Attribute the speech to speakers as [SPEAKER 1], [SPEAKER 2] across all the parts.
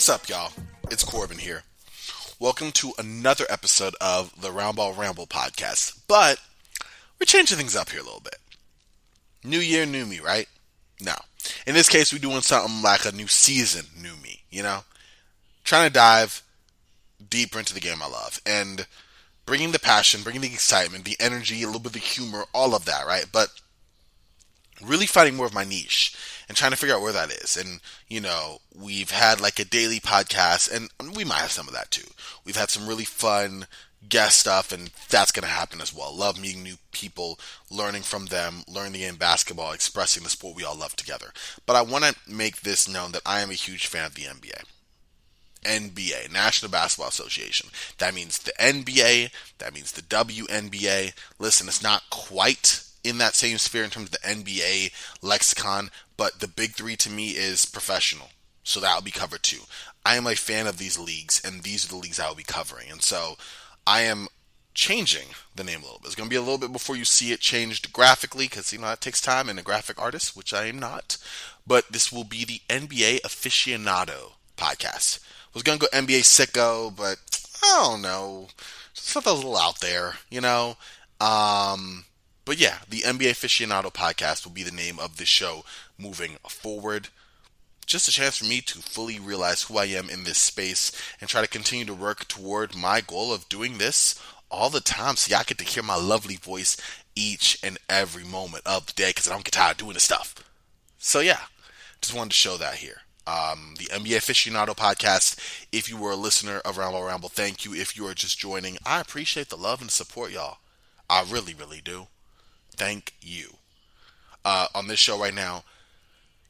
[SPEAKER 1] What's up, y'all? It's Corbin here. Welcome to another episode of the Roundball Ramble podcast. But we're changing things up here a little bit. New year, new me, right? No. In this case, we're doing something like a new season, new me, Trying to dive deeper into the game I love. And bringing the passion, bringing the excitement, the energy, a little bit of the humor, all of that, right? But really finding more of my niche and trying to figure out where that is. And, we've had like a daily podcast, and we might have some of that too. We've had some really fun guest stuff, and that's going to happen as well. Love meeting new people, learning from them, learning the game of basketball, expressing the sport we all love together. But I want to make this known that I am a huge fan of the NBA. NBA, National Basketball Association. That means the NBA, that means the WNBA. Listen, it's not quite in that same sphere in terms of the NBA lexicon, but the big three to me is professional. So that will be covered too. I am a fan of these leagues, and these are the leagues I will be covering. And so I am changing the name a little bit. It's going to be a little bit before you see it changed graphically, because, that takes time, and a graphic artist, which I am not. But this will be the NBA Aficionado podcast. I was going to go NBA Sicko, but I don't know. Just thought that was a little out there, But yeah, the NBA Aficionado podcast will be the name of the show moving forward. Just a chance for me to fully realize who I am in this space and try to continue to work toward my goal of doing this all the time so y'all get to hear my lovely voice each and every moment of the day, because I don't get tired of doing this stuff. So yeah, just wanted to show that here. The NBA Aficionado podcast. If you were a listener of Ramble, thank you. If you are just joining, I appreciate the love and support, y'all. I really, really do. Thank you. On this show right now,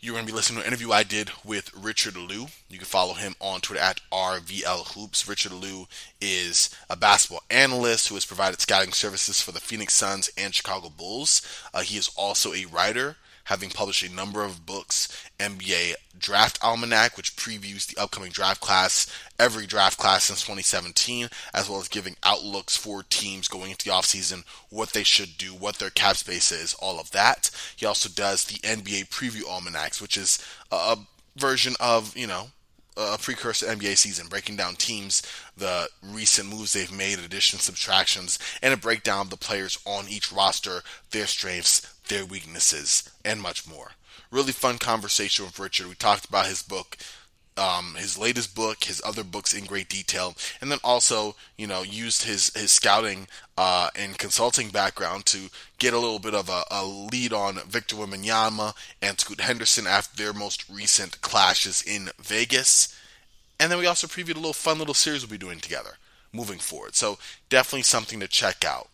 [SPEAKER 1] you're going to be listening to an interview I did with Richard Liu. You can follow him on Twitter at RVLHoops. Richard Liu is a basketball analyst who has provided scouting services for the Phoenix Suns and Chicago Bulls. He is also a writer, having published a number of books. NBA Draft Almanac, which previews the upcoming draft class, every draft class since 2017, as well as giving outlooks for teams going into the offseason, what they should do, what their cap space is, all of that. He also does the NBA Preview Almanacs, which is a version of, a precursor to NBA season, breaking down teams, the recent moves they've made, additions, subtractions, and a breakdown of the players on each roster, their strengths, their weaknesses, and much more. Really fun conversation with Richard. We talked about his book, his latest book, his other books in great detail, and then also, used his scouting and consulting background to get a little bit of a lead on Victor Wembenyama and Scoot Henderson after their most recent clashes in Vegas. And then we also previewed a fun little series we'll be doing together moving forward. So definitely something to check out.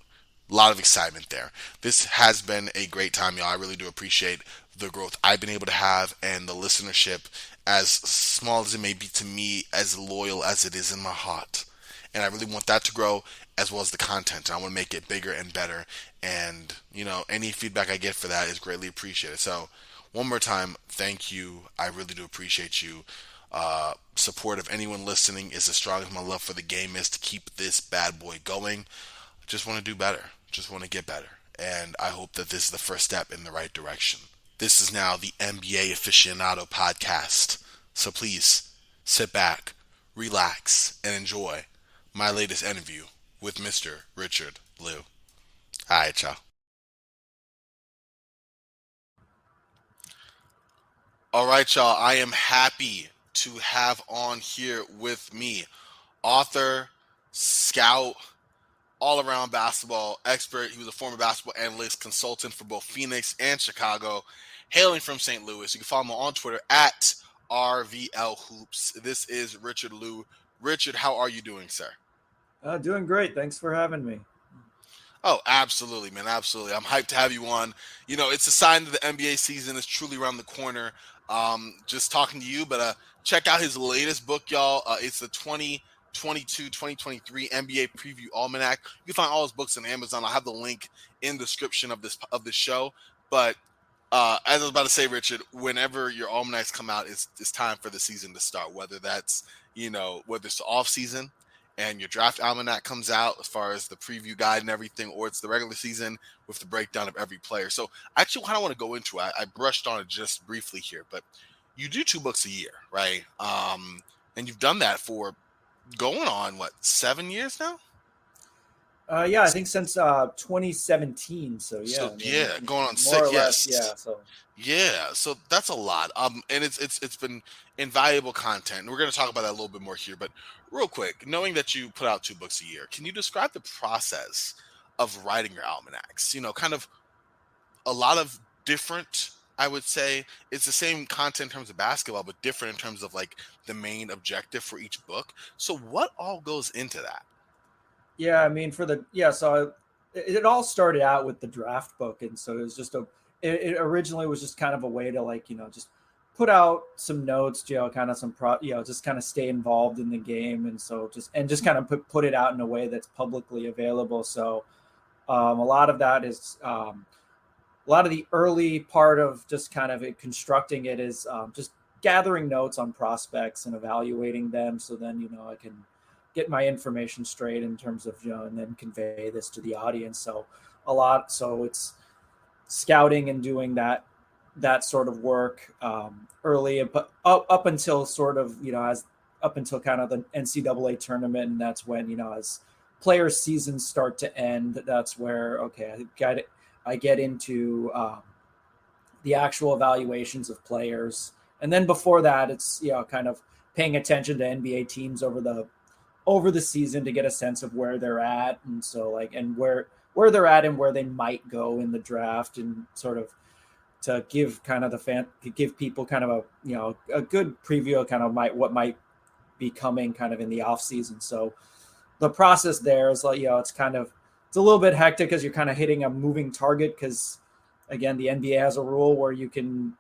[SPEAKER 1] A lot of excitement there. This has been a great time, y'all. I really do appreciate the growth I've been able to have and the listenership, as small as it may be to me, as loyal as it is in my heart. And I really want that to grow, as well as the content. And I want to make it bigger and better. And, any feedback I get for that is greatly appreciated. So, one more time, thank you. I really do appreciate you. Support of anyone listening is as strong as my love for the game is to keep this bad boy going. I just want to do better. Just want to get better. And I hope that this is the first step in the right direction. This is now the NBA Aficionado podcast. So please sit back, relax, and enjoy my latest interview with Mr. Richard Liu. All right, y'all. All right, y'all. I am happy to have on here with me author, scout, all-around basketball expert. He was a former basketball analyst, consultant for both Phoenix and Chicago, hailing from St. Louis. You can follow him on Twitter at RVLHoops. This is Richard Liu. Richard, how are you doing, sir?
[SPEAKER 2] Doing great. Thanks for having me.
[SPEAKER 1] Oh, absolutely, man. Absolutely. I'm hyped to have you on. It's a sign that the NBA season is truly around the corner. Just talking to you, but check out his latest book, y'all. It's the 2022-2023 NBA Preview Almanac. You can find all his books on Amazon. I'll have the link in the description of this show. But as I was about to say, Richard, whenever your almanacs come out, it's time for the season to start. Whether that's whether it's the off season and your draft almanac comes out as far as the preview guide and everything, or it's the regular season with the breakdown of every player. So I actually kind of want to go into it. I brushed on it just briefly here, but you do 2 books a year, right? And you've done that for going on, what, 7 years now?
[SPEAKER 2] Yeah, I think since 2017. So yeah,
[SPEAKER 1] So
[SPEAKER 2] I mean,
[SPEAKER 1] yeah, going on
[SPEAKER 2] more or
[SPEAKER 1] six.
[SPEAKER 2] less,
[SPEAKER 1] Yes.
[SPEAKER 2] yeah. So
[SPEAKER 1] Yeah, so that's a lot. And it's been invaluable content. And we're going to talk about that a little bit more here, but real quick, knowing that you put out 2 books a year, can you describe the process of writing your almanacs? Kind of a lot of different, I would say. It's the same content in terms of basketball, but different in terms of like the main objective for each book. So what all goes into that?
[SPEAKER 2] yeah, I mean, so it all started out with the draft book, and so it was just it originally was just kind of a way to like just put out some notes, kind of just kind of stay involved in the game, and so just kind of put it out in a way that's publicly available. So a lot of that is a lot of the early part of just kind of constructing it is just gathering notes on prospects and evaluating them. So then, I can get my information straight in terms of, and then convey this to the audience. So it's scouting and doing that sort of work early, but up until sort of, as up until kind of the NCAA tournament. And that's when, as players' seasons start to end, that's where, okay, I get into the actual evaluations of players. And then before that, it's kind of paying attention to NBA teams over the season to get a sense of where they're at, and so like and where they're at and where they might go in the draft, and sort of to give kind of to give people kind of a good preview of kind of what might be coming kind of in the off season. So the process there is like it's a little bit hectic because you're kind of hitting a moving target because again the NBA has a rule where you can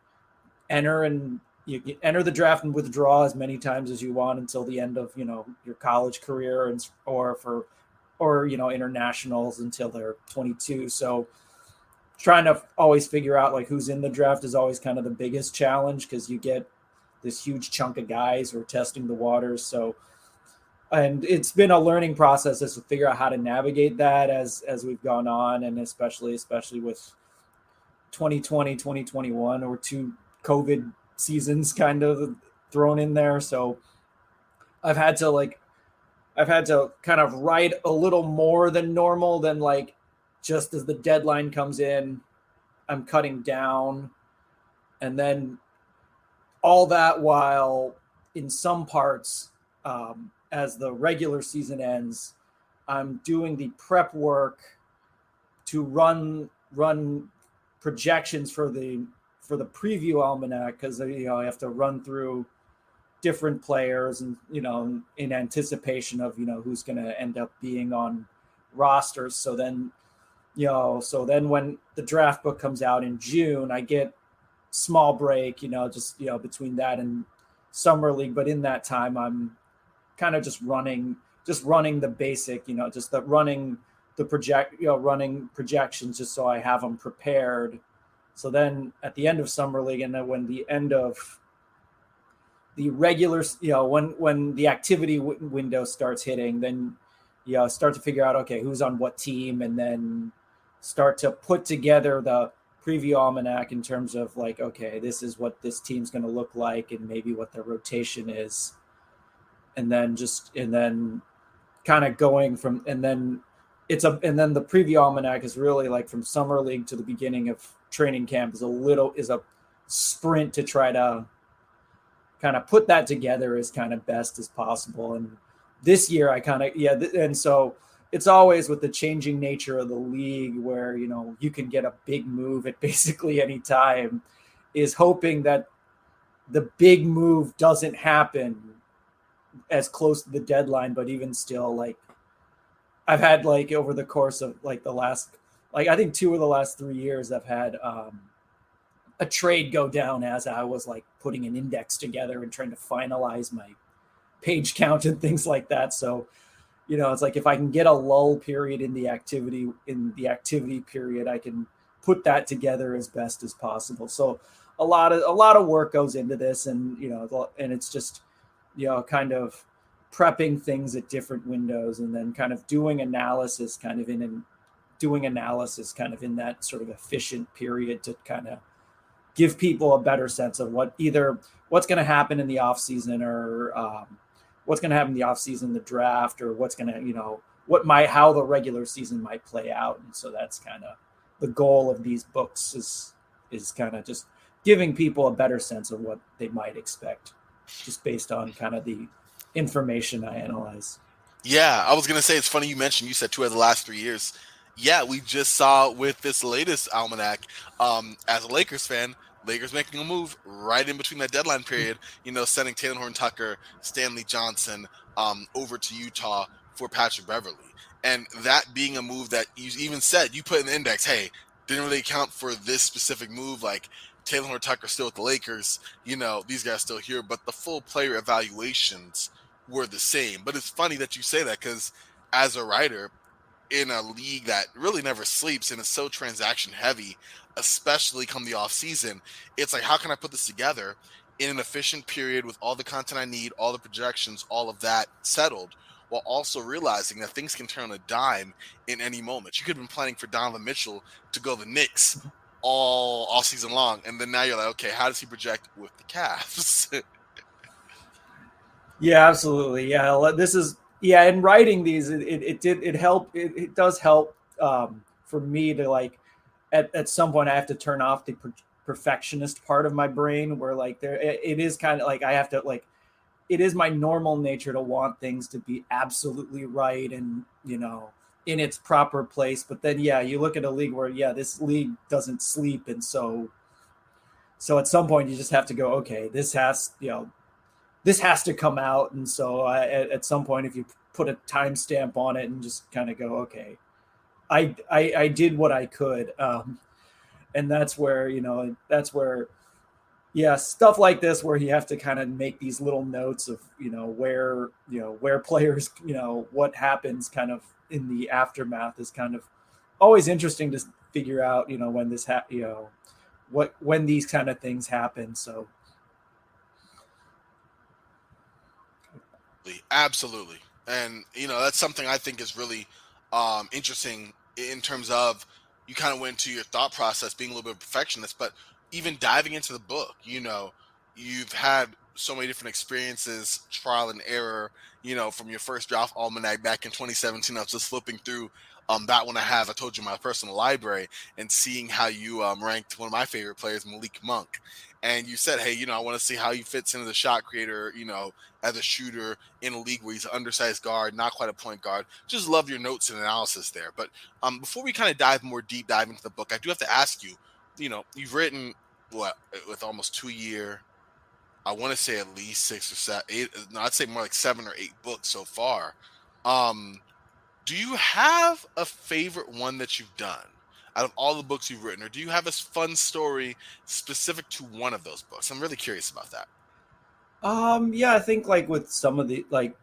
[SPEAKER 2] enter and you can enter the draft and withdraw as many times as you want until the end of your college career and or internationals until they're 22. So trying to always figure out like who's in the draft is always kind of the biggest challenge because you get this huge chunk of guys who are testing the waters. So and it's been a learning process as to figure out how to navigate that as we've gone on, and especially with 2020 2021 or two COVID seasons kind of thrown in there. So I've had to like I've had to kind of write a little more than normal than like just as the deadline comes in, I'm cutting down, and then all that while in some parts as the regular season ends, I'm doing the prep work to run projections for the preview almanac because I have to run through different players and in anticipation of who's going to end up being on rosters. So then when the draft book comes out in June, I get small break, just between that and summer league. But in that time, I'm kind of just running the basic, just the running the running projections just so I have them prepared. So then at the end of summer league, and then when the end of the regular, when the activity window starts hitting, then start to figure out okay who's on what team, and then start to put together the preview almanac in terms of like okay this is what this team's going to look like and maybe what their rotation is, and then kind of going from and then the preview almanac is really like from summer league to the beginning of training camp is a sprint to try to kind of put that together as kind of best as possible. And this year I kind of and so it's always with the changing nature of the league where you can get a big move at basically any time, is hoping that the big move doesn't happen as close to the deadline. But even still, like I've had like over the course of like the last I think 2 of the last 3 years I've had a trade go down as I was like putting an index together and trying to finalize my page count and things like that. So it's like if I can get a lull period in the activity period, I can put that together as best as possible. So a lot of work goes into this, and and it's just kind of prepping things at different windows, and then kind of doing analysis kind of in that sort of efficient period to kind of give people a better sense of what's going to happen in the off season, or what's going to happen in the offseason, the draft, or what's going to, how the regular season might play out. And so that's kind of the goal of these books is kind of just giving people a better sense of what they might expect just based on kind of the information I analyze.
[SPEAKER 1] Yeah, I was going to say, it's funny you said 2 of the last 3 years. Yeah, we just saw with this latest almanac, as a Lakers fan, Lakers making a move right in between that deadline period, sending Taylor Horton-Tucker, Stanley Johnson over to Utah for Patrick Beverley. And that being a move that you even said, you put in the index, hey, didn't really account for this specific move, like Taylor Horton-Tucker still with the Lakers, these guys still here, but the full player evaluations were the same. But it's funny that you say that, because as a writer in a league that really never sleeps and is so transaction heavy, especially come the off season, it's like, how can I put this together in an efficient period with all the content I need, all the projections, all of that settled, while also realizing that things can turn on a dime in any moment. You could have been planning for Donovan Mitchell to go to the Knicks all season long, and then now you're like, okay, how does he project with the Cavs?
[SPEAKER 2] Yeah, absolutely. Yeah, in writing these, it does help for me to, like, at some point I have to turn off the perfectionist part of my brain, where like it is kind of like I have to, like, it is my normal nature to want things to be absolutely right and in its proper place. But then you look at a league where this league doesn't sleep, and so at some point you just have to go, okay, this has to come out. And so at some point, if you put a timestamp on it and just kind of go, okay, I did what I could. And that's where, stuff like this, where you have to kind of make these little notes of, where players, what happens kind of in the aftermath is kind of always interesting to figure out, when this, when these kind of things happen. So.
[SPEAKER 1] Absolutely. And, that's something I think is really interesting in terms of, you kind of went to your thought process being a little bit of perfectionist, but even diving into the book, you've had so many different experiences, trial and error, from your first draft almanac back in 2017. I was just flipping through that one I told you, my personal library, and seeing how you ranked one of my favorite players, Malik Monk. And you said, hey, I want to see how he fits into the shot creator, as a shooter in a league where he's an undersized guard, not quite a point guard. Just love your notes and analysis there. But before we kind of deep dive into the book, I do have to ask you, you've written with almost 2 year, I want to say at least 6 or 7, 8. No, I'd say more like 7 or 8 books so far. Do you have a favorite one that you've done out of all the books you've written, or do you have a fun story specific to one of those books? I'm really curious about that.
[SPEAKER 2] I think, like, with some of the, like,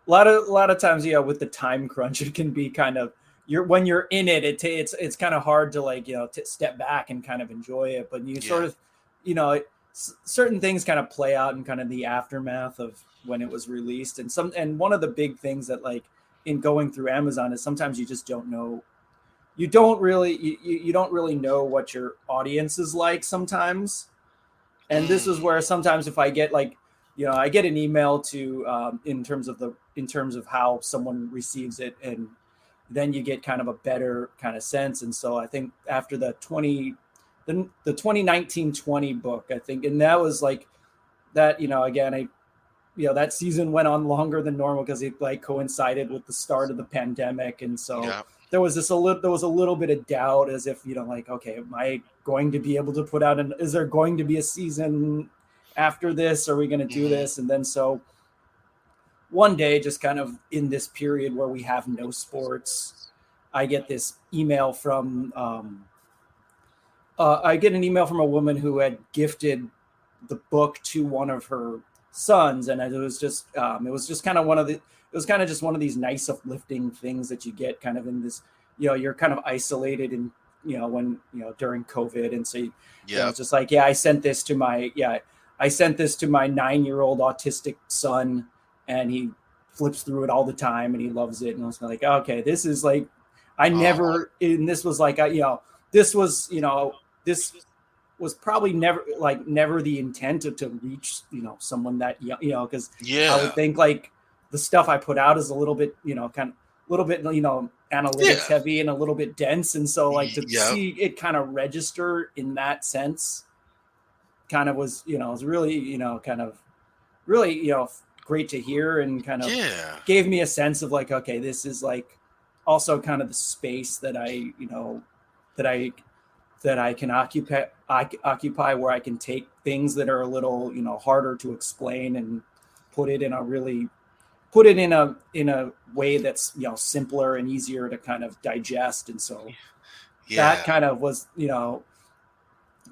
[SPEAKER 2] a lot of times, with the time crunch, it can be kind of, when you're in it, it's kind of hard to, like, to step back and kind of enjoy it. But you sort of, certain things kind of play out in kind of the aftermath of when it was released. And one of the big things that, like, in going through Amazon is sometimes you just don't know. You don't really know what your audience is like sometimes. And this is where sometimes if I get, like, I get an email to in terms of how someone receives it, and then you get kind of a better kind of sense. And so I think after the 2019-20 book, I think, and that was like that, again, that season went on longer than normal because it, like, coincided with the start of the pandemic. And so there was a little bit of doubt, as if, like, okay, am I going to be able to put out is there going to be a season after this? Are we going to do this? And then so one day, just kind of in this period where we have no sports, I get this email from a woman who had gifted the book to one of her sons, and it was just kind of one of these nice uplifting things that you get kind of in this, you're kind of isolated and when during COVID, and so it's just like, I sent this to my 9-year-old autistic son, and he flips through it all the time and he loves it. And I was like, okay, this is like, this was like, this was probably never the intent to reach, someone that young, because I would think, like, the stuff I put out is a little bit, analytics heavy and a little bit dense. And so like to see it kind of register in that sense kind of was, was really, great to hear, and kind of gave me a sense of like, okay, this is like also kind of the space that I can occupy where I can take things that are a little, harder to explain and put it in a way that's, simpler and easier to kind of digest. And so that kind of was,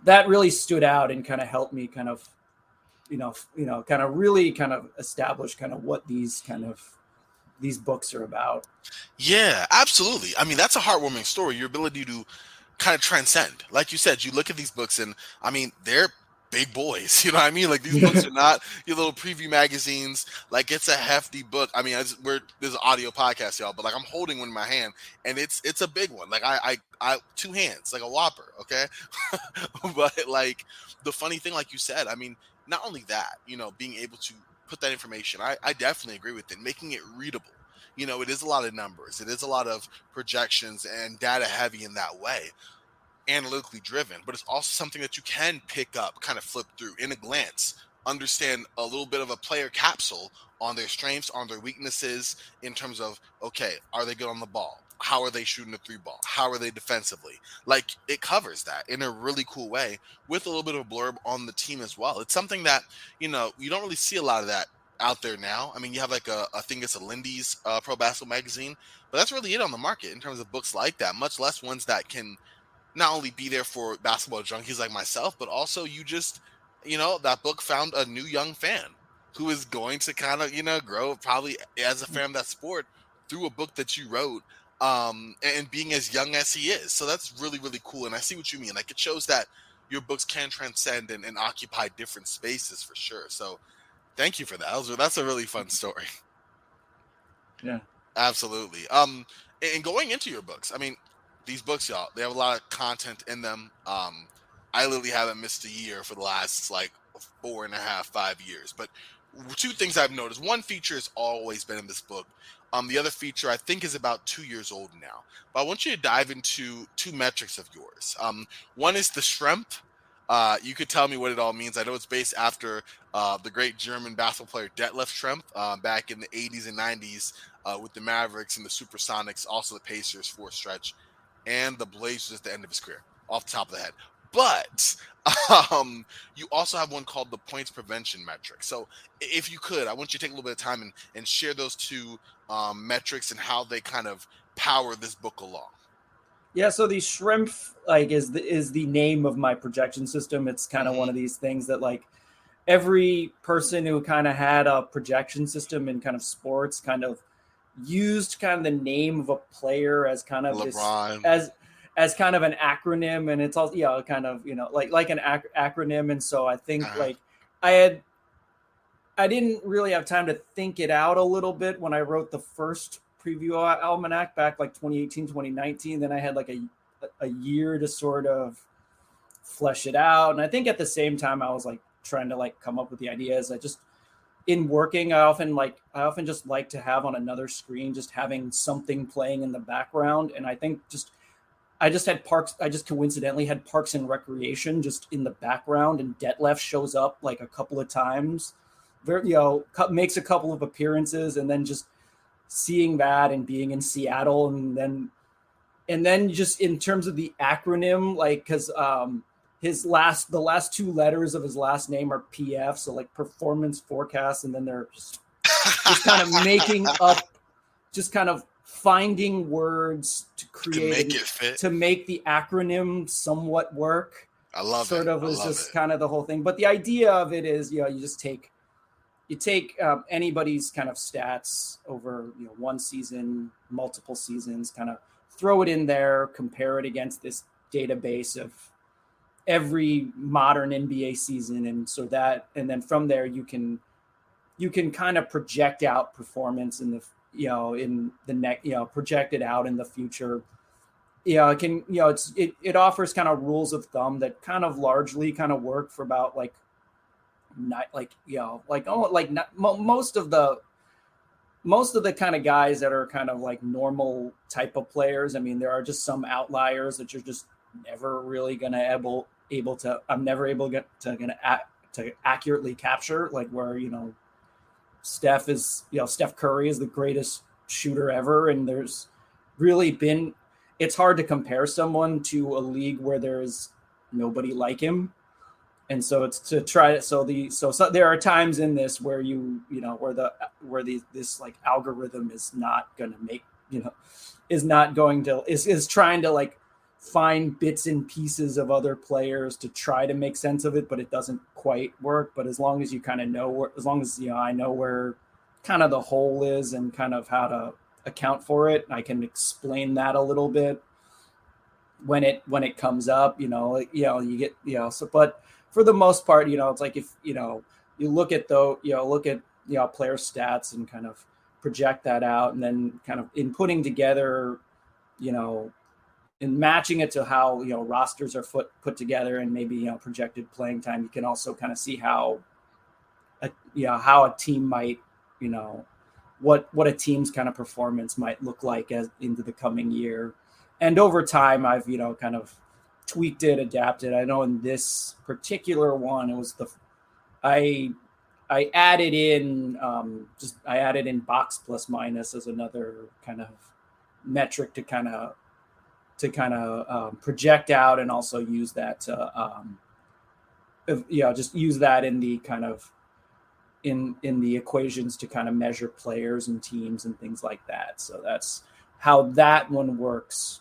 [SPEAKER 2] that really stood out and kind of helped me kind of, kind of really kind of establish kind of what these books are about.
[SPEAKER 1] Yeah, absolutely. I mean, that's a heartwarming story. Your ability to kind of transcend. Like you said, you look at these books and I mean, they're big boys. You know what I mean? Like these books are not your little preview magazines. Like it's a hefty book. I mean, there's an audio podcast, y'all, but like I'm holding one in my hand and it's a big one. Like I two hands, like a whopper. Okay. But like the funny thing, like you said, I mean, not only that, being able to put that information, I definitely agree with it, making it readable. It is a lot of numbers. It is a lot of projections and data heavy in that way, analytically driven, but it's also something that you can pick up, kind of flip through in a glance, understand a little bit of a player capsule on their strengths, on their weaknesses in terms of, okay, are they good on the ball? How are they shooting the three ball? How are they defensively? Like it covers that in a really cool way with a little bit of a blurb on the team as well. It's something that, you don't really see a lot of that out there now. I mean, you have like I think it's a Lindy's Pro Basketball magazine, but that's really it on the market in terms of books like that, much less ones that can not only be there for basketball junkies like myself, but also you just, that book found a new young fan who is going to kind of, grow probably as a fan of that sport through a book that you wrote, and being as young as he is. So that's really, really cool. And I see what you mean. Like it shows that your books can transcend and occupy different spaces for sure. So thank you for that. That's a really fun story.
[SPEAKER 2] Yeah,
[SPEAKER 1] absolutely. And going into your books, I mean, these books, y'all, they have a lot of content in them. I literally haven't missed a year for the last like 4.5, 5 years. But two things I've noticed. One feature has always been in this book. The other feature I think is about 2 years old now. But I want you to dive into two metrics of yours. One is the strength. You could tell me what it all means. I know it's based after the great German basketball player Detlef Schrempf back in the 80s and 90s with the Mavericks and the Supersonics, also the Pacers for a stretch, and the Blazers at the end of his career, off the top of the head. But you also have one called the points prevention metric. So if you could, I want you to take a little bit of time and share those two metrics and how they kind of power this book along.
[SPEAKER 2] Yeah, so the Schrempf is the name of my projection system. It's kind of one of these things that like every person who kind of had a projection system in kind of sports kind of used kind of the name of a player as kind of
[SPEAKER 1] LeBron.
[SPEAKER 2] this as kind of an acronym, and it's also kind of like an acronym. And so I think like I didn't really have time to think it out a little bit when I wrote the first preview almanac back like 2018, 2019. Then I had like a year to sort of flesh it out. And I think at the same time I was like trying to like come up with the ideas. In working, I often just like to have on another screen, just having something playing in the background. And I think I just coincidentally had Parks and Recreation just in the background, and Detlef shows up like a couple of times, makes a couple of appearances, and then just seeing that and being in Seattle, and then just in terms of the acronym, like, cause the last two letters of his last name are PF. So like performance forecast. And then they're just kind of making up, just kind of finding words to create, to make the acronym somewhat work.
[SPEAKER 1] I love
[SPEAKER 2] sort
[SPEAKER 1] it.
[SPEAKER 2] of was just kind of the whole thing. But the idea of it is, you just take anybody's kind of stats over, one season, multiple seasons, kind of throw it in there, compare it against this database of every modern NBA season. And then from there you can kind of project out performance in the, project it out in the future. It offers kind of rules of thumb that kind of largely kind of work for about most of the most of the kind of guys that are kind of like normal type of players, I mean, there are just some outliers that you're just never really going to able to, I'm never able to get to accurately capture, like where, Steph Curry is the greatest shooter ever. And there's really been, it's hard to compare someone to a league where there's nobody like him. And so it's to try it. So there are times in this where this like algorithm is not going to make, is trying to like find bits and pieces of other players to try to make sense of it, but it doesn't quite work. But as long as you kind of know, as long as, I know where kind of the hole is and kind of how to account for it, I can explain that a little bit when it comes up, you get, so, but for the most part, it's like, if, you look at player stats and kind of project that out, and then kind of in putting together, and matching it to how, rosters are put together, and maybe, projected playing time, you can also kind of see how a team might, what a team's kind of performance might look like as into the coming year. And over time, I've, kind of tweaked it, adapted. I know in this particular one, it was I added in box plus minus as another kind of metric to kind of project out, and also use that to just use that in the kind of in the equations to kind of measure players and teams and things like that. So that's how that one works.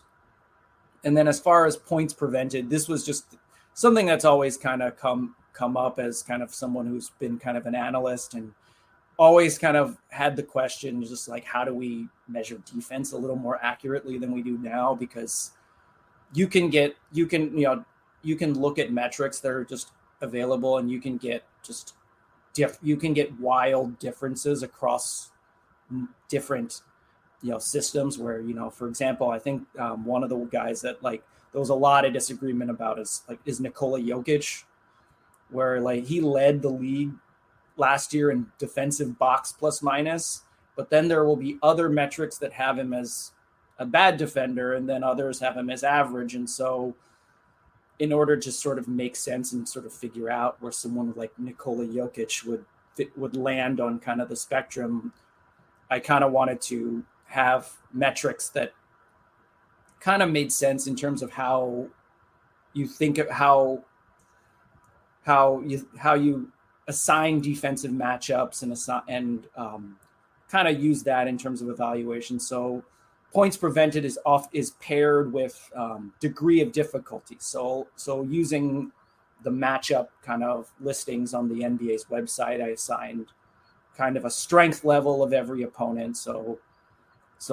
[SPEAKER 2] And then as far as points prevented, this was just something that's always kind of come up as kind of someone who's been kind of an analyst, and always kind of had the question, just like, how do we measure defense a little more accurately than we do now? Because you can look at metrics that are just available, and you can get just you can get wild differences across different systems, where, for example, I think one of the guys that like there was a lot of disagreement about is Nikola Jokic, where like he led the league last year in defensive box plus minus, but then there will be other metrics that have him as a bad defender, and then others have him as average. And so in order to sort of make sense and sort of figure out where someone like Nikola Jokic would land on kind of the spectrum, I kind of wanted to have metrics that kind of made sense in terms of how you think of how you assign defensive matchups and kind of use that in terms of evaluation. So points prevented is paired with degree of difficulty. So using the matchup kind of listings on the NBA's website, I assigned kind of a strength level of every opponent. So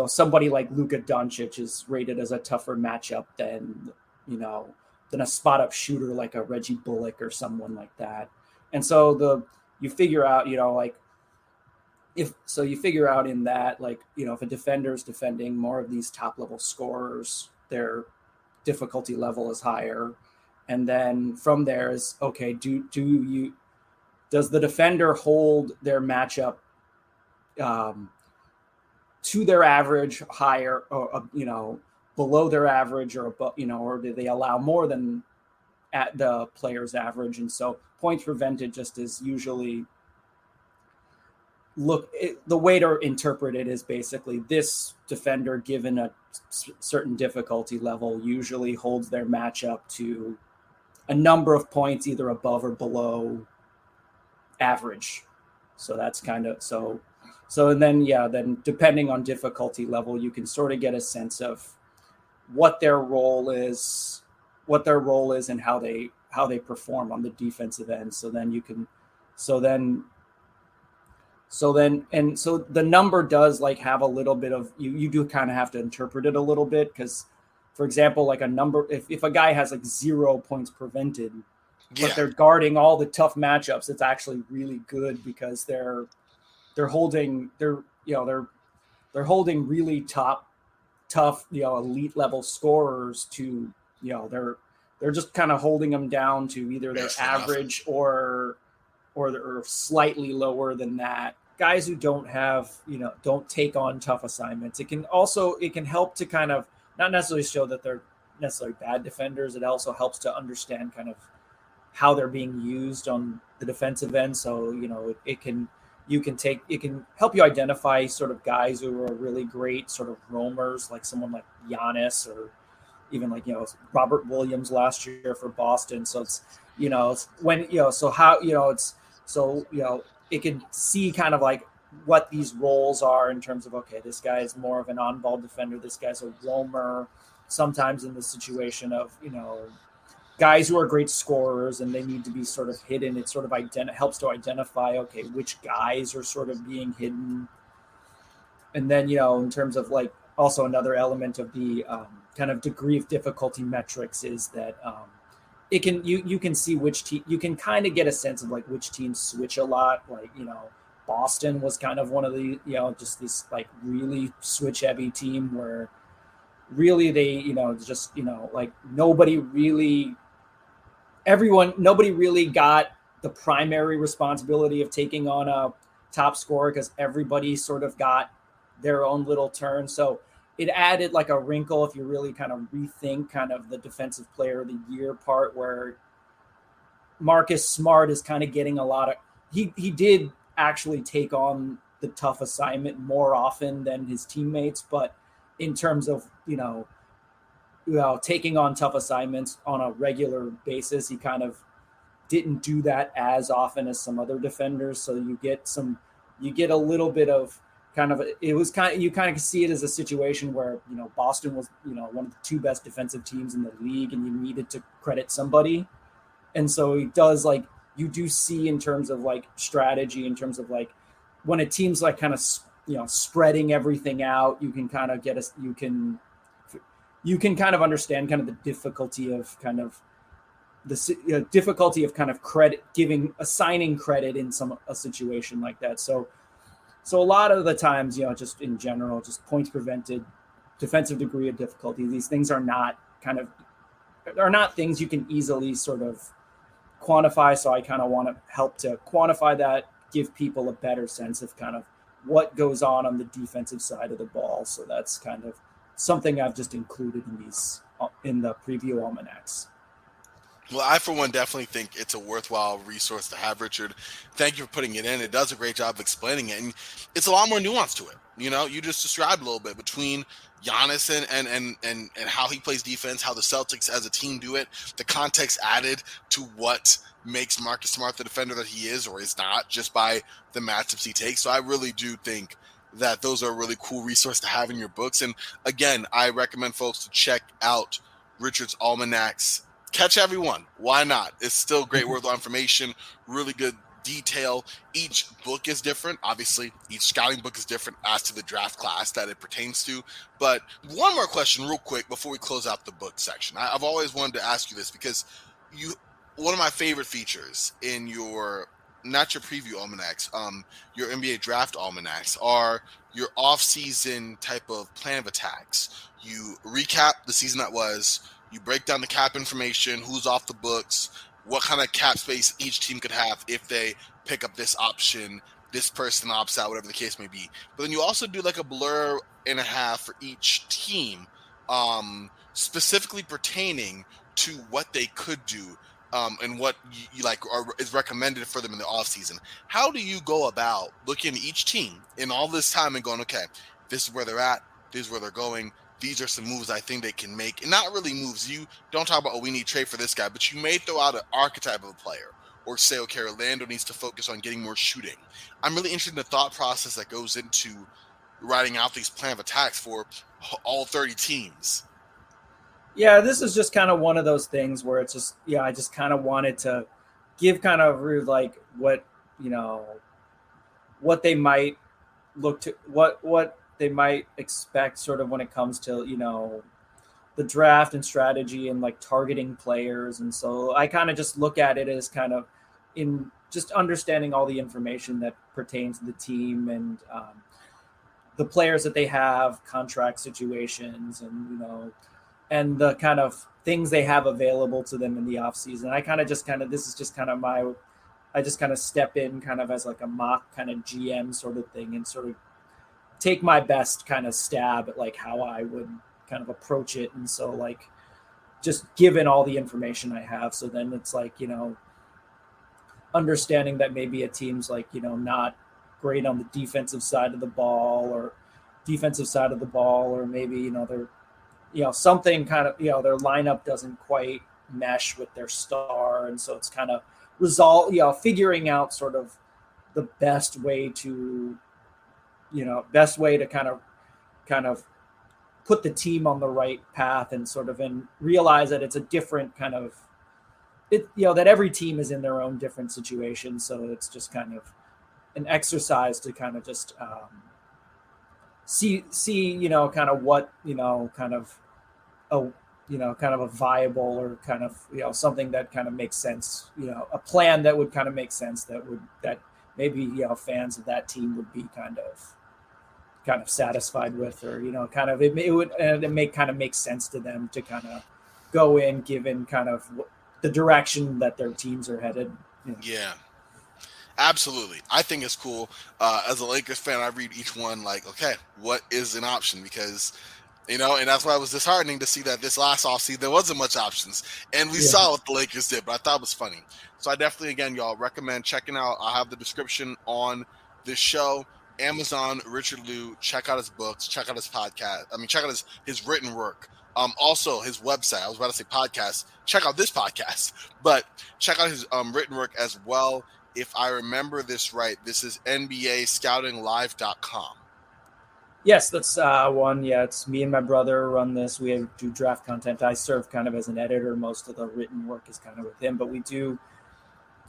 [SPEAKER 2] somebody like Luka Doncic is rated as a tougher matchup than a spot up shooter like a Reggie Bullock or someone like that. And so you figure out, you figure out in that, like, if a defender is defending more of these top level scorers, their difficulty level is higher. And then from there is, okay, does the defender hold their matchup to their average, higher, or below their average, or above, or do they allow more than at the player's average? And so points prevented just is usually the way to interpret it is basically this defender, given a certain difficulty level, usually holds their matchup to a number of points either above or below average. So that's kind of so and then depending on difficulty level, you can sort of get a sense of what their role is and how they perform on the defensive end. So the number does like have a little bit of, you do kind of have to interpret it a little bit, because for example, like a number, if a guy has like 0 points prevented, but they're guarding all the tough matchups, it's actually really good, because they're holding really tough, elite level scorers to, they're just kind of holding them down to either their average or slightly lower than that, guys who don't take on tough assignments. It can help to kind of not necessarily show that they're necessarily bad defenders. It also helps to understand kind of how they're being used on the defensive end. So, it can help you identify sort of guys who are really great sort of roamers, like someone like Giannis, or even like, Robert Williams last year for Boston. So it's, it can see kind of like what these roles are in terms of, okay, this guy is more of an on-ball defender. This guy's a roamer. Sometimes in the situation of, guys who are great scorers and they need to be sort of hidden. It sort of helps to identify, okay, which guys are sort of being hidden. And then, in terms of like also another element of the kind of degree of difficulty metrics is that it can you can see which team, you can kind of get a sense of like which teams switch a lot. Like, Boston was kind of one of the, just this like really switch heavy team where really they, like nobody really got the primary responsibility of taking on a top scorer because everybody sort of got their own little turn. So it added like a wrinkle if you really kind of rethink kind of the defensive player of the year part, where Marcus Smart is kind of getting a lot of, he did actually take on the tough assignment more often than his teammates, but in terms of, taking on tough assignments on a regular basis, he kind of didn't do that as often as some other defenders. So you get a little bit of you kind of see it as a situation where, Boston was, one of the two best defensive teams in the league and you needed to credit somebody. And so it does, like, you do see in terms of like strategy, in terms of like when a team's like kind of, spreading everything out, you can kind of you can kind of understand kind of the difficulty of kind of credit, assigning credit in a situation like that. So a lot of the times, just in general, just points prevented, defensive degree of difficulty, these things are not things you can easily sort of quantify. So I kind of want to help to quantify that, give people a better sense of kind of what goes on the defensive side of the ball. So that's kind of something I've just included in the preview almanacs.
[SPEAKER 1] Well, I, for one, definitely think it's a worthwhile resource to have, Richard. Thank you for putting it in. It does a great job of explaining it, and it's a lot more nuance to it. You just described a little bit between Giannis and how he plays defense, how the Celtics as a team do it, the context added to what makes Marcus Smart the defender that he is or is not, just by the matchups he takes. So I really do think that those are a really cool resource to have in your books. And again, I recommend folks to check out Richard's almanacs. Catch every one. Why not? It's still great worthwhile information, really good detail. Each book is different. Obviously, each scouting book is different as to the draft class that it pertains to. But one more question real quick before we close out the book section. I've always wanted to ask you this because one of my favorite features in not your preview almanacs, your NBA draft almanacs are your off-season type of plan of attacks. You recap the season that was, you break down the cap information, who's off the books, what kind of cap space each team could have if they pick up this option, this person opts out, whatever the case may be. But then you also do like a blur and a half for each team, specifically pertaining to what they could do and what you like is recommended for them in the offseason. How do you go about looking at each team in all this time and going, okay, this is where they're at, this is where they're going, these are some moves I think they can make. And not really moves. You don't talk about, we need to trade for this guy, but you may throw out an archetype of a player or say, okay, Orlando needs to focus on getting more shooting. I'm really interested in the thought process that goes into writing out these plan of attacks for all 30 teams.
[SPEAKER 2] Yeah, this is just kind of one of those things where it's just, I just kind of wanted to give kind of like what they might look to, what they might expect sort of when it comes to, the draft and strategy and like targeting players. And so I kind of just look at it as kind of in just understanding all the information that pertains to the team and the players that they have, contract situations, and, and the kind of things they have available to them in the off season. I kind of this is just kind of my I just kind of step in kind of as like a mock kind of GM sort of thing and sort of take my best kind of stab at like how I would kind of approach it. And so like just given all the information I have, so then it's like, understanding that maybe a team's like, not great on the defensive side of the ball or maybe, they're, something kind of, their lineup doesn't quite mesh with their star. And so it's kind of figuring out sort of the best way to kind of put the team on the right path and sort of and realize that it's a different kind of that every team is in their own different situation. So it's just kind of an exercise to kind of just see kind of what kind of a viable or kind of something that kind of makes sense, a plan that would kind of make sense that maybe fans of that team would be kind of satisfied with, or kind of it would kind of make sense to them to kind of go in given kind of the direction that their teams are headed.
[SPEAKER 1] Yeah, absolutely. I think it's cool. As a Lakers fan, I read each one like, okay, what is an option? Because and that's why it was disheartening to see that this last offseason there wasn't much options, and we saw what the Lakers did. But I thought it was funny, so I definitely, again, y'all recommend checking out. I'll have the description on this show. Amazon, Richard Liu. Check out his books. Check out his podcast. Check out his written work. Also his website. I was about to say podcast. Check out this podcast, but check out his written work as well. If I remember this right, this is NBAscoutinglive.com.
[SPEAKER 2] Yes, that's one. Yeah, it's me and my brother run this. We do draft content. I serve kind of as an editor. Most of the written work is kind of with him, but we do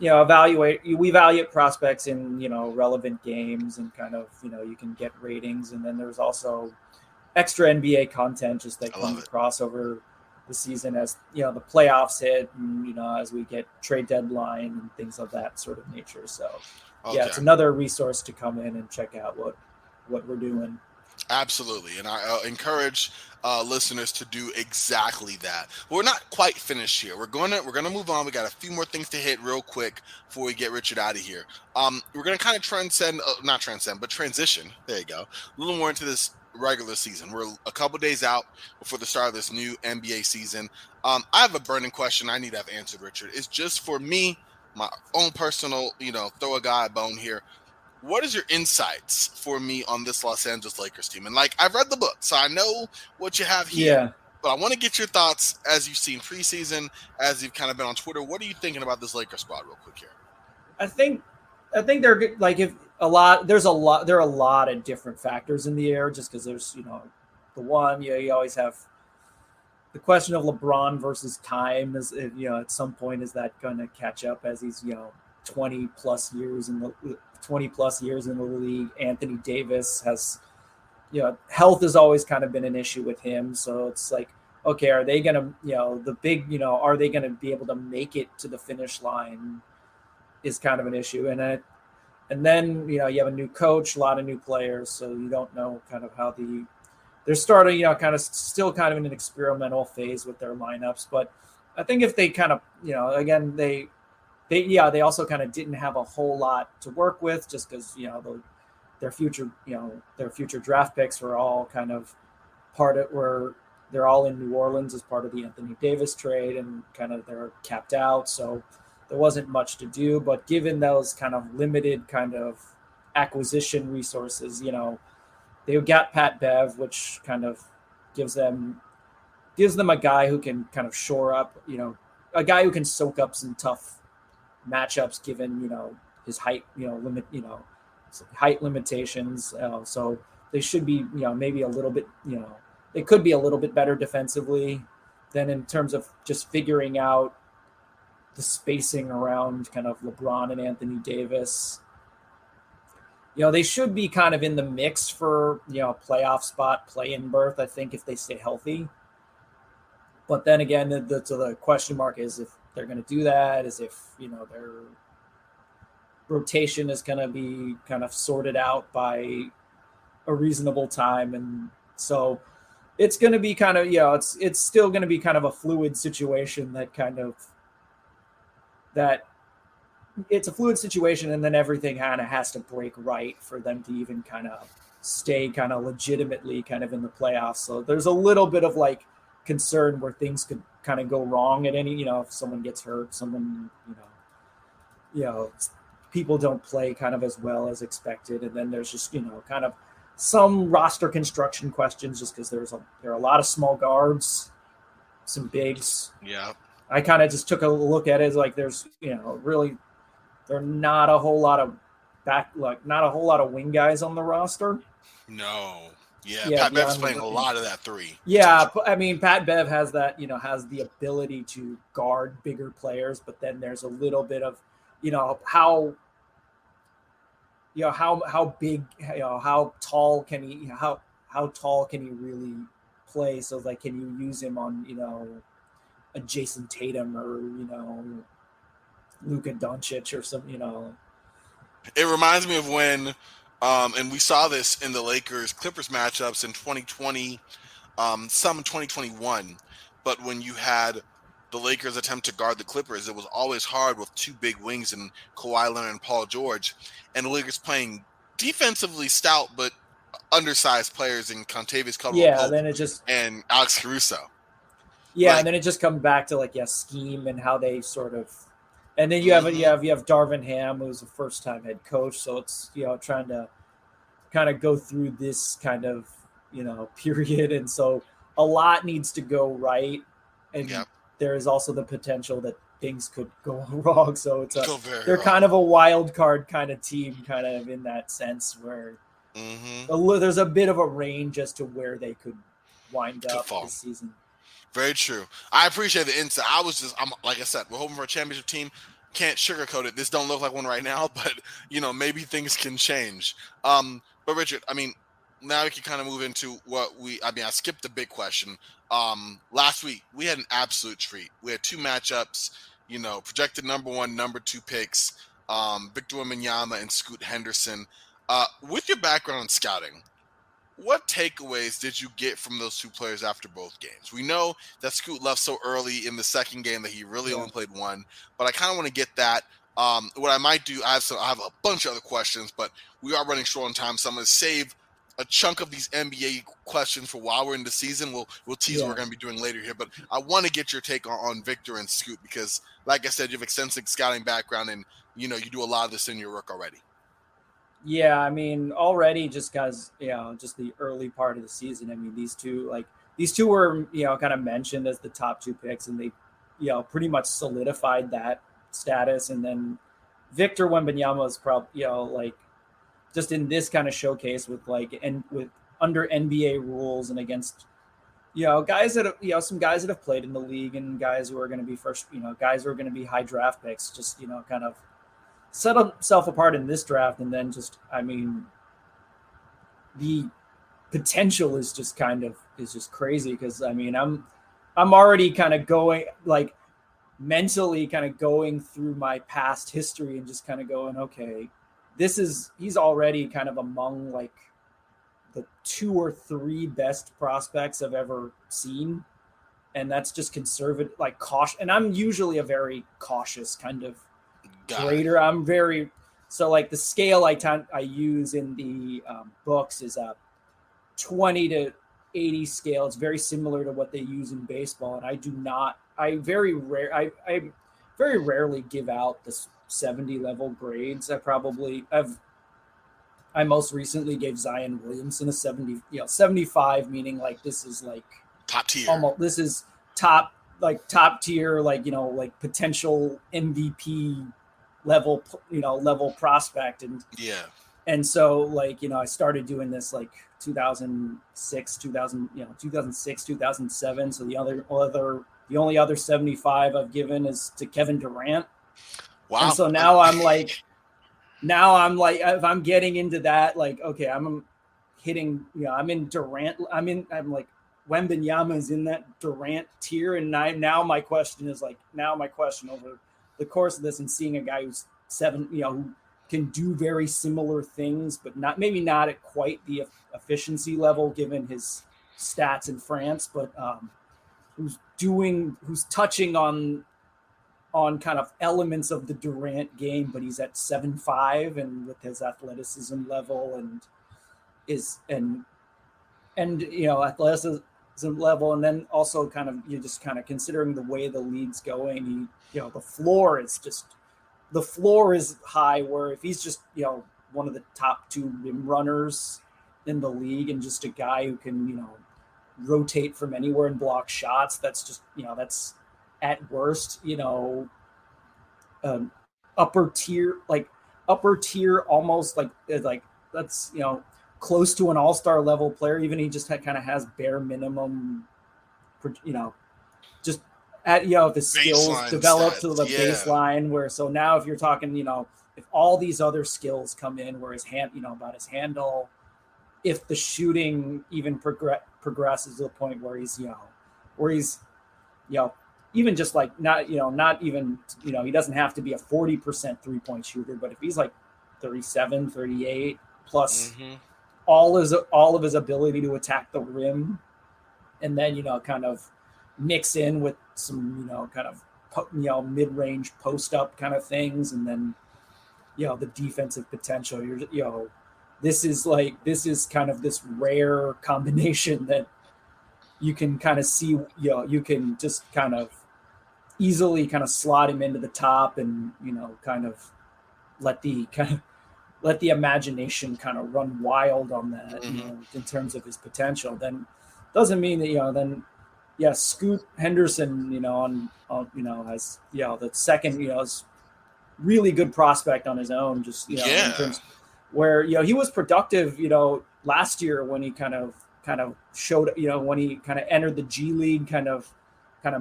[SPEAKER 2] we evaluate prospects in, relevant games and kind of, you can get ratings. And then there's also extra NBA content just that comes across over the season as, the playoffs hit and, as we get trade deadline and things of that sort of nature. So yeah, it's another resource to come in and check out what we're doing.
[SPEAKER 1] Absolutely. And I encourage listeners to do exactly that. But we're not quite finished here. We're gonna move on. We got a few more things to hit real quick before we get Richard out of here. We're gonna kind of transition. There you go. A little more into this regular season. We're a couple days out before the start of this new NBA season. I have a burning question I need to have answered, Richard. It's just for me, my own personal, throw a guy a bone here. What is your insights for me on this Los Angeles Lakers team? And I've read the book, so I know what you have here.
[SPEAKER 2] Yeah.
[SPEAKER 1] But I want to get your thoughts as you've seen preseason, as you've kind of been on Twitter. What are you thinking about this Lakers squad, real quick here?
[SPEAKER 2] I think they're good. There are a lot of different factors in the air, just because there's the one you always have the question of LeBron versus time. Is at some point is that going to catch up as he's 20 plus years in the league. Anthony Davis has, health has always kind of been an issue with him. So it's like, okay, are they going to, are they going to be able to make it to the finish line is kind of an issue. And then, you have a new coach, a lot of new players. So you don't know kind of how they're starting, kind of still kind of in an experimental phase with their lineups. But I think if they kind of, again, they also kind of didn't have a whole lot to work with, just because their future draft picks were all kind of they're all in New Orleans as part of the Anthony Davis trade, and kind of they're capped out, so there wasn't much to do. But given those kind of limited kind of acquisition resources, they got Pat Bev, which kind of gives them a guy who can kind of shore up, a guy who can soak up some tough matchups given his height height limitations, so they should be maybe a little bit they could be a little bit better defensively than in terms of just figuring out the spacing around kind of LeBron and Anthony Davis. They should be kind of in the mix for playoff spot, play-in berth, I think, if they stay healthy. But then again, the question mark is if they're going to do that, is if their rotation is going to be kind of sorted out by a reasonable time. And so it's going to be kind of it's still going to be kind of a fluid situation that kind of that it's a fluid situation, and then everything kind of has to break right for them to even kind of stay kind of legitimately kind of in the playoffs. So there's a little bit of like concern where things could kind of go wrong at any, if someone gets hurt, someone, people don't play kind of as well as expected. And then there's just, kind of some roster construction questions just because there are a lot of small guards, some bigs.
[SPEAKER 1] Yeah.
[SPEAKER 2] I kind of just took a look at it as like there's, really there are not a whole lot of not a whole lot of wing guys on the roster.
[SPEAKER 1] No. Yeah, Pat Bev's playing a lot of that three.
[SPEAKER 2] Yeah, I mean, Pat Bev has that, has the ability to guard bigger players, but then there's a little bit of, how big, how tall can he, how tall can he really play? So like, can you use him on, a Jason Tatum or, Luka Doncic or some,
[SPEAKER 1] It reminds me of when, and we saw this in the Lakers-Clippers matchups in 2020, some in 2021, but when you had the Lakers attempt to guard the Clippers, it was always hard with two big wings in Kawhi Leonard and Paul George, and the Lakers playing defensively stout but undersized players in Contavious Caldwell-Pope
[SPEAKER 2] then it just
[SPEAKER 1] and Alex Caruso.
[SPEAKER 2] Yeah, and then it just comes back to scheme and how they sort of, and then you have Darvin Ham, who's a first-time head coach, so it's trying to kind of go through this kind of period, and so a lot needs to go right, and there is also the potential that things could go wrong. So they're kind of a wild card kind of team, kind of in that sense where there's a bit of a range as to where they could wind up this season.
[SPEAKER 1] Very true. I appreciate the insight. I'm like I said, we're hoping for a championship team. Can't sugarcoat it. This don't look like one right now, but maybe things can change. But Richard, I mean, now we can kind of move into I skipped the big question. Last week we had an absolute treat. We had two matchups, projected number 1, number 2 picks, Victor Wembenyama and Scoot Henderson. With your background in scouting, what takeaways did you get from those two players after both games? We know that Scoot left so early in the second game that he really only played one, but I kind of want to get that. What I might do, I have a bunch of other questions, but we are running short on time, so I'm going to save a chunk of these NBA questions for while we're in the season. We'll tease what we're going to be doing later here, but I want to get your take on Victor and Scoot because, like I said, you have extensive scouting background and you do a lot of this in your work already.
[SPEAKER 2] Yeah, I mean, already just because, just the early part of the season, I mean, these two were, kind of mentioned as the top 2 picks, and they, pretty much solidified that status. And then Victor Wembanyama is probably, just in this kind of showcase with with under NBA rules and against, guys that have, some guys that have played in the league and guys who are going to be first, guys who are going to be high draft picks, just, kind of set himself apart in this draft. And then just, I mean, the potential is just crazy because, I mean, I'm already kind of going mentally kind of going through my past history and just kind of going, okay, he's already kind of among the 2 or 3 best prospects I've ever seen. And that's just conservative, caution. And I'm usually a very cautious kind of grader. I'm very, so the scale I use in the books is a 20 to 80 scale. It's very similar to what they use in baseball. And I very rarely give out the 70 level grades. I most recently gave Zion Williamson a 70, 75, meaning this is
[SPEAKER 1] top tier.
[SPEAKER 2] Almost, this is top tier, potential MVP level prospect. And so I started doing this 2006, 2007. So the only other 75 I've given is to Kevin Durant.
[SPEAKER 1] Wow.
[SPEAKER 2] And so now I'm if I'm getting into that, okay, I'm hitting, I'm in Durant. I'm Wembenyama is in that Durant tier. And now my question over the course of this and seeing a guy who's 7, who can do very similar things, but maybe not at quite the efficiency level given his stats in France, but who's touching on on kind of elements of the Durant game, but he's at 7'5" and with his athleticism level and athleticism level, and then also kind of you're just kind of considering the way the league's going. The floor is high. Where if he's just one of the top 2 rim runners in the league and just a guy who can rotate from anywhere and block shots, that's just that's at worst upper tier almost like that's close to an all-star level player. Even he just kind of has bare minimum, just at if his skills develop to the baseline. Where so now if you're talking if all these other skills come in, where his hand about his handle, if the shooting even progresses to the point where he's even just like not even he doesn't have to be a 40% 3-point shooter, but if he's like 37, 38 plus. Mm-hmm. All of his ability to attack the rim, and then kind of mix in with some kind of mid-range post-up kind of things, and then the defensive potential. This is kind of this rare combination that you can kind of see. You can just kind of easily kind of slot him into the top, and kind of let the imagination kind of run wild on that, in terms of his potential. Then doesn't mean that, Scoot Henderson, has, the second, is really good prospect on his own, just, in terms where, he was productive, last year when he kind of showed, when he kind of entered the G League, kind of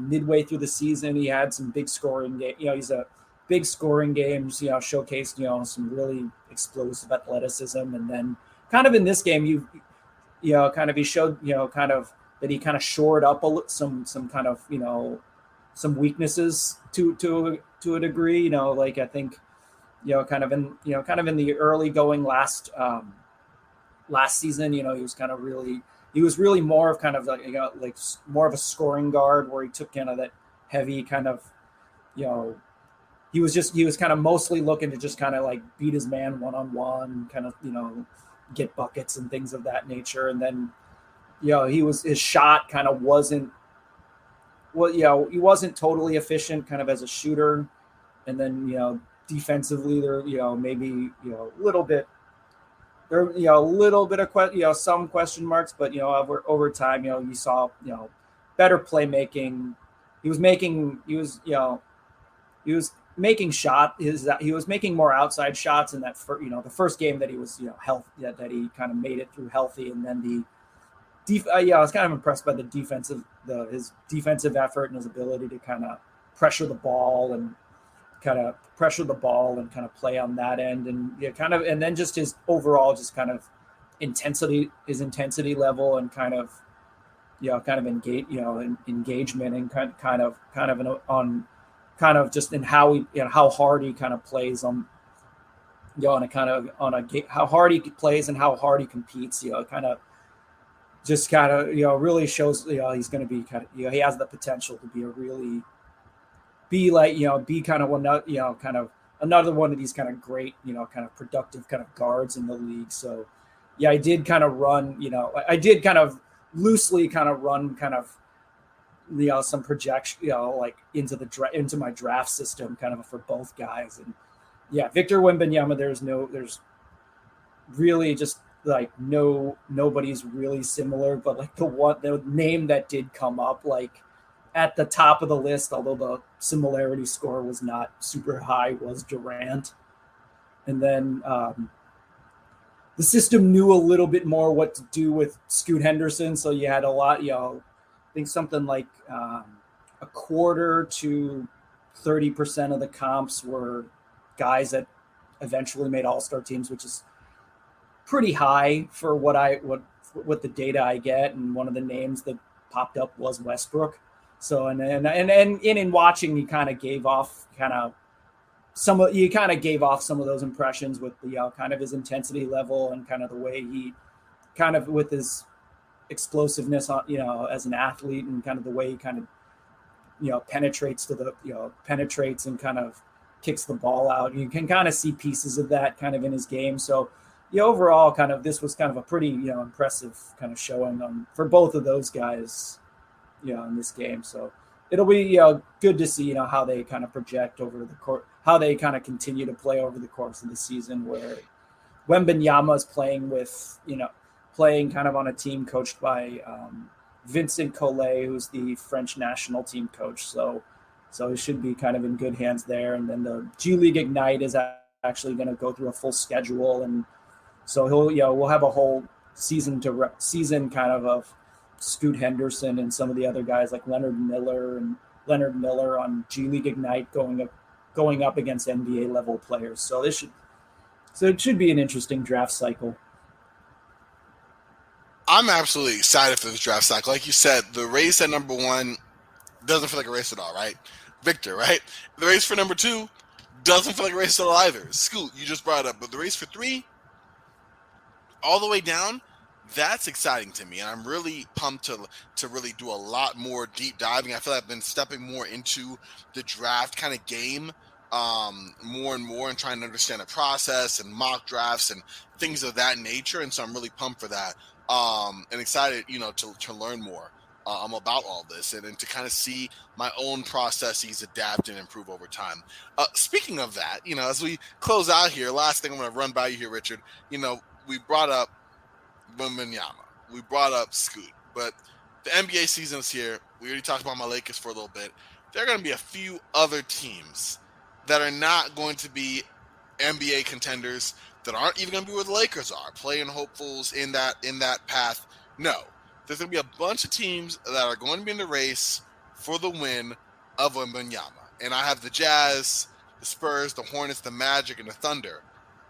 [SPEAKER 2] midway through the season. He had some big scoring game. He's a big scoring games, showcased, some really explosive athleticism. And then kind of in this game, he showed, kind of that he kind of shored up some kind of, some weaknesses to a degree, like I think, kind of in the early going last season, he was really more of kind of like more of a scoring guard, where he took kind of that heavy kind of, he was kind of mostly looking to just kind of like beat his man one-on-one, kind of, get buckets and things of that nature. And then, his shot kind of wasn't, he wasn't totally efficient kind of as a shooter. And then, defensively there, maybe, a little bit of some question marks, but, over time, you saw, better playmaking. He was making more outside shots in that the first game that he was that he kind of made it through healthy, and then I was kind of impressed by his defensive effort and his ability to kind of pressure the ball and kind of play on that end, and and then just his overall just kind of intensity level, and kind of engagement, and kind of just in how he, how hard he kind of plays on, how hard he plays and how hard he competes, really shows, he's going to be kind of, he has the potential to be kind of another one of these kind of great, kind of productive kind of guards in the league. So I did kind of run, loosely kind of run kind of, some projection, like into my draft system kind of for both guys. And Victor Wembenyama, there's really just like nobody's really similar, but like the name that did come up like at the top of the list, although the similarity score was not super high, was Durant. And then the system knew a little bit more what to do with Scoot Henderson. So you had a lot, I think something like a quarter to 30% of the comps were guys that eventually made all-star teams, which is pretty high for what the data I get. And one of the names that popped up was Westbrook. So and in watching, you kind of gave off some of those impressions with the kind of his intensity level and kind of the way he kind of with his explosiveness, as an athlete, and kind of the way he kind of penetrates and kind of kicks the ball out. You can kind of see pieces of that kind of in his game. So overall, kind of this was kind of a pretty impressive kind of showing for both of those guys, in this game. So it'll be good to see how they kind of project over the court, how they kind of continue to play over the course of the season, where Wembenyama is playing kind of on a team coached by Vincent Collet, who's the French national team coach. So it should be kind of in good hands there. And then the G League Ignite is actually going to go through a full schedule, and so we'll have a whole season kind of Scoot Henderson and some of the other guys like Leonard Miller on G League Ignite going up against NBA level players. So it should be an interesting draft cycle.
[SPEAKER 1] I'm absolutely excited for this draft cycle. Like you said, the race at number 1 doesn't feel like a race at all, right? Victor, right? The race for number 2 doesn't feel like a race at all either. Scoot, you just brought it up. But the race for 3, all the way down, that's exciting to me. And I'm really pumped to really do a lot more deep diving. I feel like I've been stepping more into the draft kind of game more and more, and trying to understand the process and mock drafts and things of that nature. And so I'm really pumped for that. And excited, to learn more about all this and to kind of see my own processes adapt and improve over time. Speaking of that, as we close out here, last thing I'm going to run by you here, Richard, we brought up Wembenyama, we brought up Scoot, but the NBA season is here. We already talked about my Lakers for a little bit. There are going to be a few other teams that are not going to be NBA contenders, that aren't even going to be where the Lakers are, playing hopefuls in that path. No, there's going to be a bunch of teams that are going to be in the race for the win of Wembenyama. And I have the Jazz, the Spurs, the Hornets, the Magic, and the Thunder.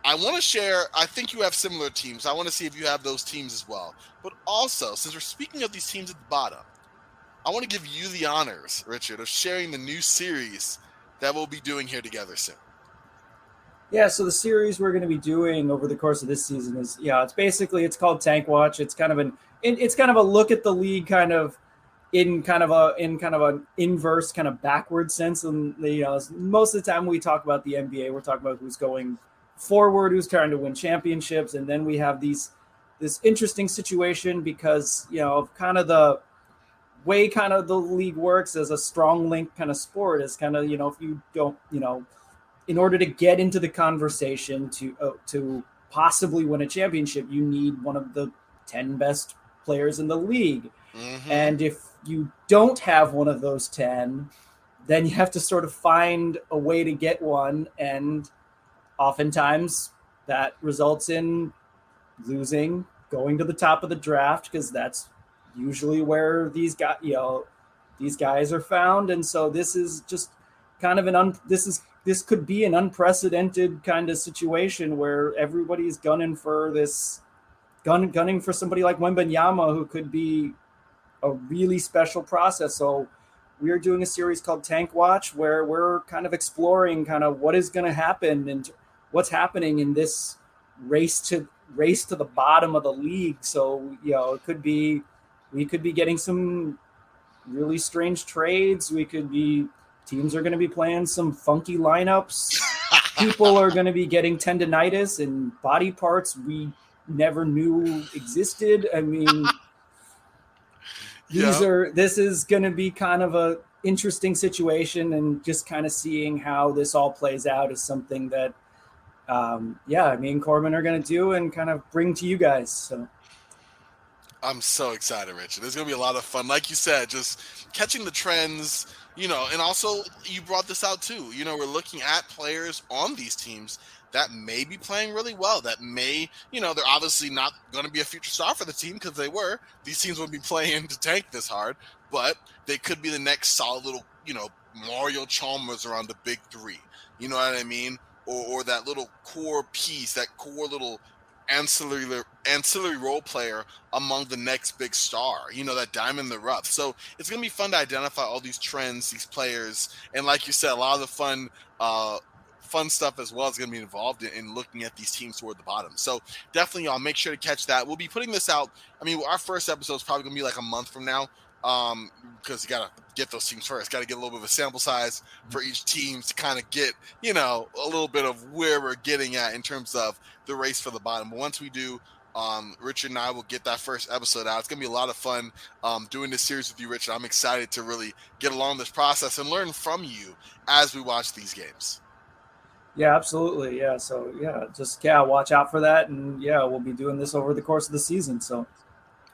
[SPEAKER 1] I want to share, I think you have similar teams. I want to see if you have those teams as well. But also, since we're speaking of these teams at the bottom, I want to give you the honors, Richard, of sharing the new series that we'll be doing here together soon.
[SPEAKER 2] Yeah, so the series we're going to be doing over the course of this season is, it's called Tank Watch. It's kind of a look at the league kind of in an inverse kind of backward sense. And most of the time we talk about the NBA, we're talking about who's going forward, who's trying to win championships, and then we have this interesting situation because kind of the way kind of the league works as a strong link kind of sport is kind of if you don't in order to get into the conversation to possibly win a championship, you need one of the 10 best players in the league. Mm-hmm. And if you don't have one of those 10, then you have to sort of find a way to get one. And oftentimes that results in losing, going to the top of the draft, because that's usually where these guys are found. And so this is just kind of this could be an unprecedented kind of situation where everybody's gunning for somebody like Wembenyama, who could be a really special process. So we're doing a series called Tank Watch, where we're kind of exploring kind of what is going to happen and what's happening in this race to the bottom of the league. So, it could be, we could be getting some really strange trades. Teams are going to be playing some funky lineups. People are going to be getting tendinitis and body parts we never knew existed. I mean, this is going to be kind of a interesting situation, and just kind of seeing how this all plays out is something that, me and Corbin are going to do and kind of bring to you guys. So
[SPEAKER 1] I'm so excited, Richard. It's going to be a lot of fun. Like you said, just catching the trends, and also you brought this out too. We're looking at players on these teams that may be playing really well, that may, they're obviously not going to be a future star for the team because these teams would be playing to tank this hard, but they could be the next solid little, Mario Chalmers around the big three. You know what I mean? Or that little core piece, that core little ancillary role player among the next big star, that diamond in the rough. So it's going to be fun to identify all these trends, these players. And like you said, a lot of the fun stuff as well is going to be involved in looking at these teams toward the bottom. So definitely, y'all make sure to catch that. We'll be putting this out. I mean, our first episode is probably going to be like a month from now. because you got to get those teams first. Got to get a little bit of a sample size for each team to kind of get, a little bit of where we're getting at in terms of the race for the bottom. But once we do, Richard and I will get that first episode out. It's going to be a lot of fun doing this series with you, Richard. I'm excited to really get along this process and learn from you as we watch these games.
[SPEAKER 2] Yeah, absolutely. Yeah. So watch out for that. And we'll be doing this over the course of the season. So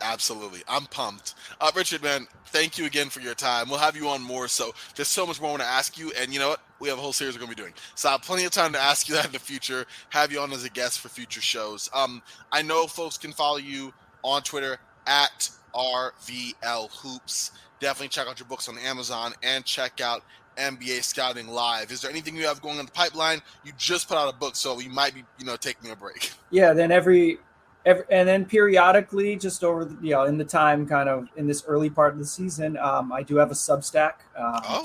[SPEAKER 1] absolutely. I'm pumped. Richard, man, thank you again for your time. We'll have you on more. So there's so much more I want to ask you. And you know what? We have a whole series we're going to be doing. So I have plenty of time to ask you that in the future, have you on as a guest for future shows. I know folks can follow you on Twitter at RVL Hoops. Definitely check out your books on Amazon and check out NBA Scouting Live. Is there anything you have going on the pipeline? You just put out a book, so you might be, taking a break.
[SPEAKER 2] Yeah, then and then periodically, just over in the time, kind of in this early part of the season, I do have a Substack.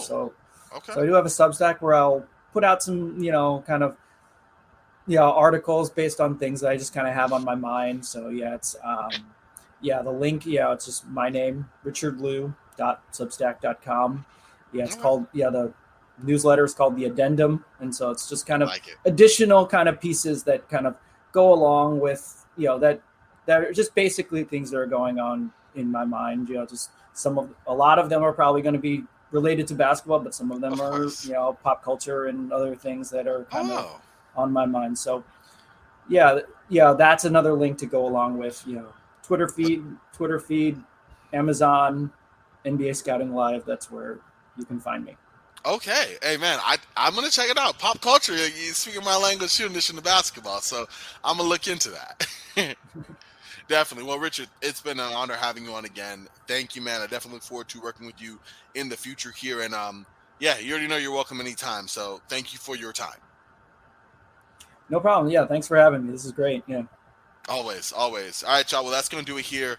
[SPEAKER 2] So I do have a Substack where I'll put out some, articles based on things that I just kind of have on my mind. So it's the link, it's just my name, richardlou.substack.com. Yeah, it's called, the newsletter is called The Addendum. And so it's just kind of additional kind of pieces that kind of go along with, that are just basically things that are going on in my mind. Just a lot of them are probably going to be related to basketball, but some of them are, pop culture and other things that are kind of on my mind. So that's another link to go along with, Twitter feed, Amazon, NBA Scouting Live. That's where you can find me.
[SPEAKER 1] Okay. Hey, man, I'm going to check it out. Pop culture, you speaking my language too, in addition to basketball. So I'm going to look into that. Definitely. Well, Richard, it's been an honor having you on again. Thank you, man. I definitely look forward to working with you in the future here. And you already know you're welcome anytime. So thank you for your time.
[SPEAKER 2] No problem. Yeah, thanks for having me. This is great. Yeah.
[SPEAKER 1] Always. All right, y'all. Well, that's going to do it here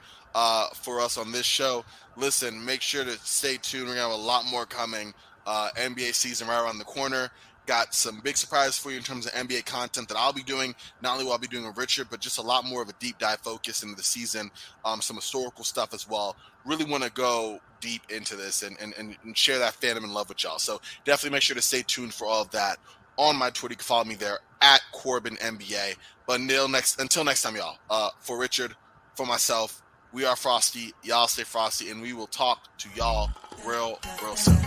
[SPEAKER 1] for us on this show. Listen, make sure to stay tuned. We're going to have a lot more coming. NBA season right around the corner. Got some big surprises for you in terms of NBA content that I'll be doing. Not only will I be doing with Richard, but just a lot more of a deep dive focus into the season, some historical stuff as well. Really want to go deep into this and share that fandom and love with y'all. So definitely make sure to stay tuned for all of that on my Twitter. You can follow me there at CorbinNBA. But until next time, y'all, for Richard, for myself, we are Frosty. Y'all stay frosty, and we will talk to y'all real soon.